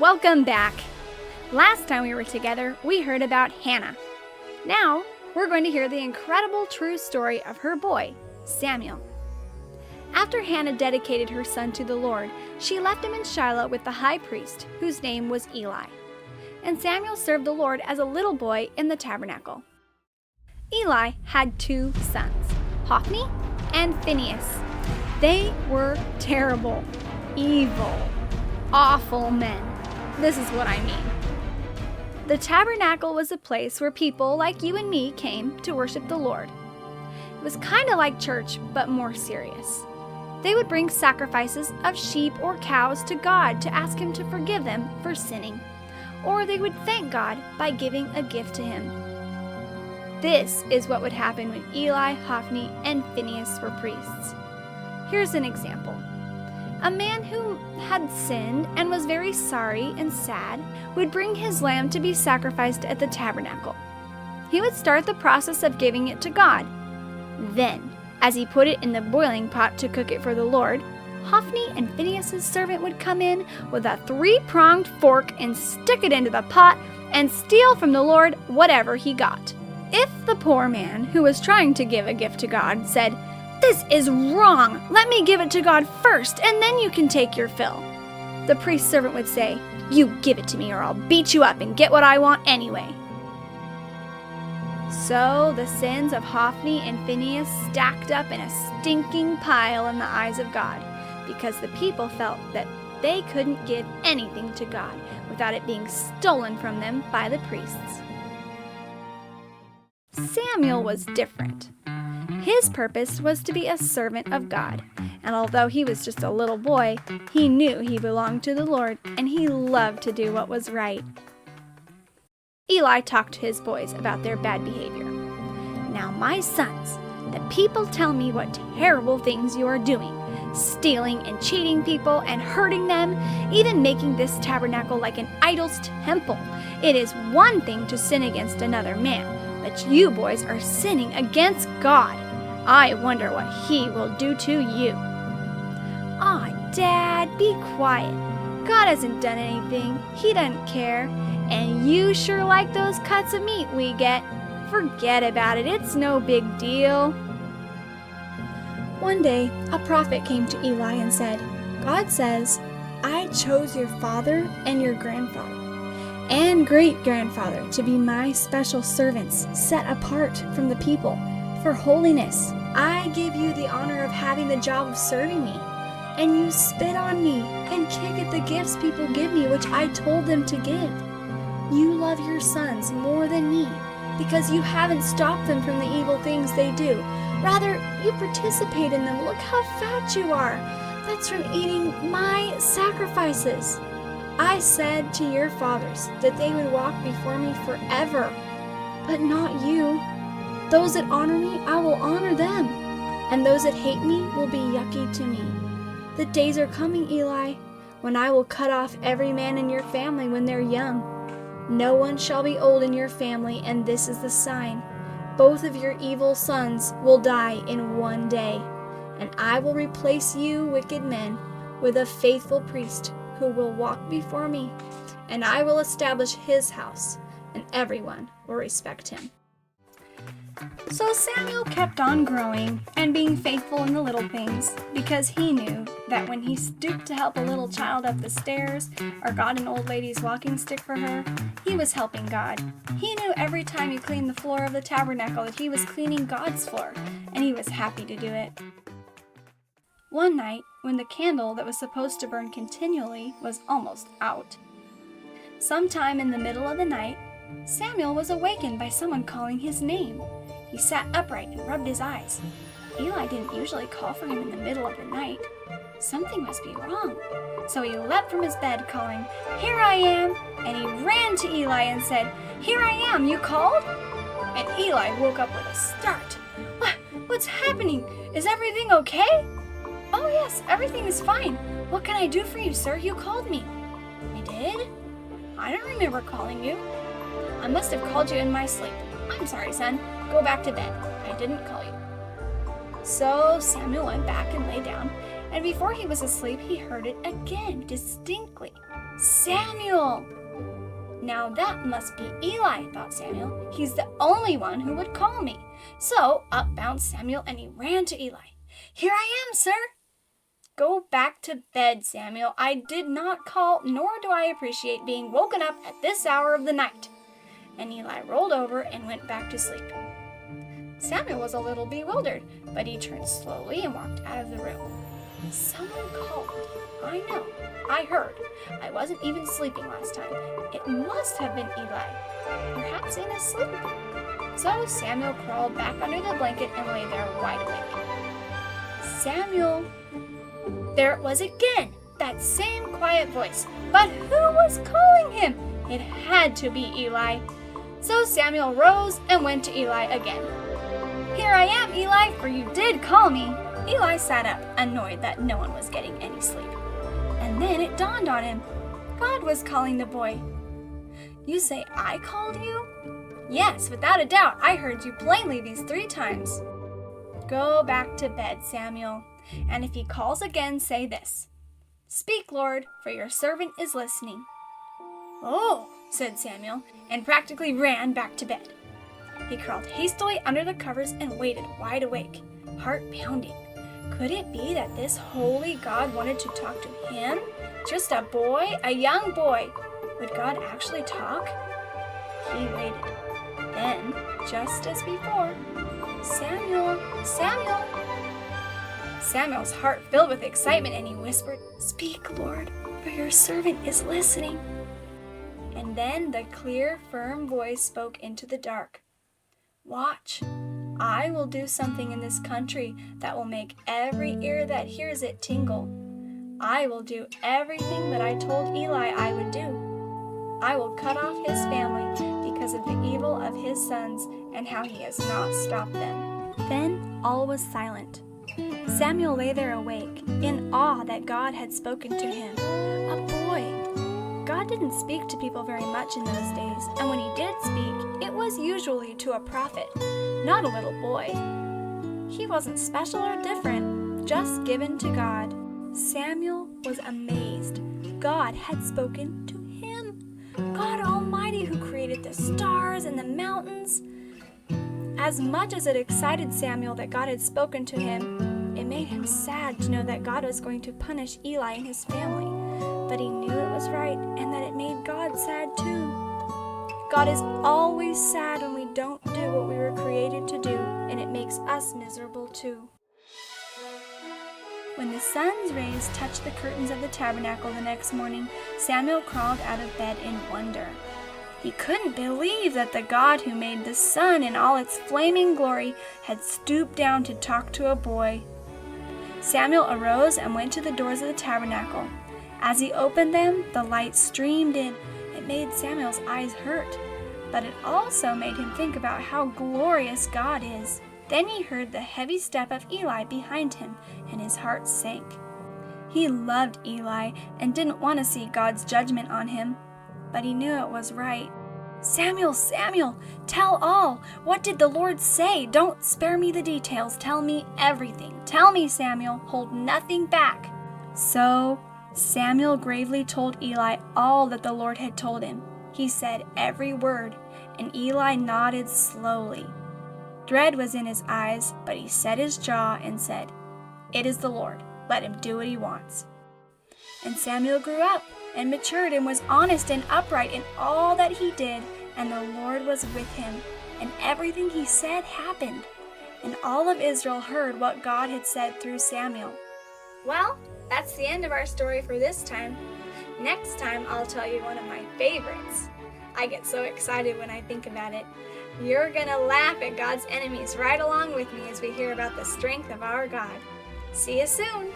Welcome back. Last time we were together, we heard about Hannah. Now, we're going to hear the incredible true story of her boy, Samuel. After Hannah dedicated her son to the Lord, she left him in Shiloh with the high priest, whose name was Eli. And Samuel served the Lord as a little boy in the tabernacle. Eli had 2 sons, Hophni and Phinehas. They were terrible, evil, awful men. This is what I mean. The tabernacle was a place where people like you and me came to worship the Lord. It was kind of like church, but more serious. They would bring sacrifices of sheep or cows to God to ask Him to forgive them for sinning, or they would thank God by giving a gift to Him. This is what would happen when Eli, Hophni, and Phinehas were priests. Here's an example. A man who had sinned and was very sorry and sad would bring his lamb to be sacrificed at the tabernacle. He would start the process of giving it to God. Then, as he put it in the boiling pot to cook it for the Lord, Hophni and Phinehas' servant would come in with a 3-pronged fork and stick it into the pot and steal from the Lord whatever he got. If the poor man who was trying to give a gift to God said, "This is wrong. Let me give it to God first, and then you can take your fill," the priest's servant would say, "You give it to me or I'll beat you up and get what I want anyway." So the sins of Hophni and Phinehas stacked up in a stinking pile in the eyes of God, because the people felt that they couldn't give anything to God without it being stolen from them by the priests. Samuel was different. His purpose was to be a servant of God, and although he was just a little boy, he knew he belonged to the Lord, and he loved to do what was right. Eli talked to his boys about their bad behavior. "Now, my sons, the people tell me what terrible things you are doing, stealing and cheating people and hurting them, even making this tabernacle like an idol's temple. It is one thing to sin against another man, but you boys are sinning against God. I wonder what He will do to you." "Aw, Dad, be quiet. God hasn't done anything. He doesn't care. And you sure like those cuts of meat we get. Forget about it. It's no big deal." One day, a prophet came to Eli and said, "God says, I chose your father and your grandfather and great-grandfather to be my special servants, set apart from the people for holiness. I give you the honor of having the job of serving me, and you spit on me and kick at the gifts people give me, which I told them to give. You love your sons more than me, because you haven't stopped them from the evil things they do. Rather, you participate in them. Look how fat you are. That's from eating my sacrifices. I said to your fathers that they would walk before me forever, but not you. Those that honor me, I will honor them, and those that hate me will be yucky to me. The days are coming, Eli, when I will cut off every man in your family when they're young. No one shall be old in your family, and this is the sign. Both of your evil sons will die in one day, and I will replace you wicked men with a faithful priest who will walk before me, and I will establish his house, and everyone will respect him." So Samuel kept on growing and being faithful in the little things, because he knew that when he stooped to help a little child up the stairs or got an old lady's walking stick for her, he was helping God. He knew every time he cleaned the floor of the tabernacle that he was cleaning God's floor, and he was happy to do it. One night, when the candle that was supposed to burn continually was almost out, sometime in the middle of the night, Samuel was awakened by someone calling his name. He sat upright and rubbed his eyes. Eli didn't usually call for him in the middle of the night. Something must be wrong. So he leapt from his bed, calling, "Here I am!" And he ran to Eli and said, "Here I am, you called?" And Eli woke up with a start. What's happening? Is everything okay?" "Oh yes, everything is fine. What can I do for you, sir? You called me." "I did? I don't remember calling you. I must have called you in my sleep. I'm sorry, son. Go back to bed. I didn't call you." So Samuel went back and lay down, And before he was asleep, he heard it again, distinctly. "Samuel!" "Now that must be Eli," thought Samuel. "He's the only one who would call me." So up bounced Samuel and he ran to Eli. "Here I am, sir." "Go back to bed, Samuel. I did not call, nor do I appreciate being woken up at this hour of the night." And Eli rolled over and went back to sleep. Samuel was a little bewildered, but he turned slowly and walked out of the room. "Someone called. I know. I heard. I wasn't even sleeping last time. It must have been Eli, perhaps in his sleep." So Samuel crawled back under the blanket and lay there wide awake. "Samuel!" There it was again, that same quiet voice. But who was calling him? It had to be Eli. So Samuel rose and went to Eli again. "Here I am, Eli, for you did call me." Eli sat up, annoyed that no one was getting any sleep. And then it dawned on him. God was calling the boy. "You say I called you?" "Yes, without a doubt. I heard you plainly these 3 times. Go back to bed, Samuel. And if he calls again, say this: 'Speak, Lord, for your servant is listening.'" "Oh," said Samuel, and practically ran back to bed. He crawled hastily under the covers and waited wide awake, heart pounding. Could it be that this holy God wanted to talk to him? Just a boy, a young boy. Would God actually talk? He waited. Then, just as before, "Samuel, Samuel." Samuel's heart filled with excitement and he whispered, "Speak, Lord, for your servant is listening." And then the clear, firm voice spoke into the dark. "Watch. I will do something in this country that will make every ear that hears it tingle. I will do everything that I told Eli I would do. I will cut off his family because of the evil of his sons and how he has not stopped them." Then all was silent. Samuel lay there awake, in awe that God had spoken to him. A boy. God didn't speak to people very much in those days, and when he did speak, it was usually to a prophet, not a little boy. He wasn't special or different, just given to God. Samuel was amazed. God had spoken to him. God Almighty, who created the stars and the mountains. As much as it excited Samuel that God had spoken to him, it made him sad to know that God was going to punish Eli and his family. But he knew it was right and that it made God sad too. God is always sad when we don't do what we were created to do, and it makes us miserable too. When the sun's rays touched the curtains of the tabernacle the next morning, Samuel crawled out of bed in wonder. He couldn't believe that the God who made the sun in all its flaming glory had stooped down to talk to a boy. Samuel arose and went to the doors of the tabernacle. As he opened them, the light streamed in. It made Samuel's eyes hurt, but it also made him think about how glorious God is. Then he heard the heavy step of Eli behind him, and his heart sank. He loved Eli and didn't want to see God's judgment on him, but he knew it was right. "Samuel, Samuel, tell all. What did the Lord say? Don't spare me the details. Tell me everything. Tell me, Samuel. Hold nothing back." So Samuel gravely told Eli all that the Lord had told him. He said every word, and Eli nodded slowly. Dread was in his eyes, but he set his jaw and said, "It is the Lord. Let him do what he wants." And Samuel grew up and matured and was honest and upright in all that he did, and the Lord was with him, and everything he said happened. And all of Israel heard what God had said through Samuel. Well, that's the end of our story for this time. Next time, I'll tell you one of my favorites. I get so excited when I think about it. You're gonna laugh at God's enemies right along with me as we hear about the strength of our God. See you soon!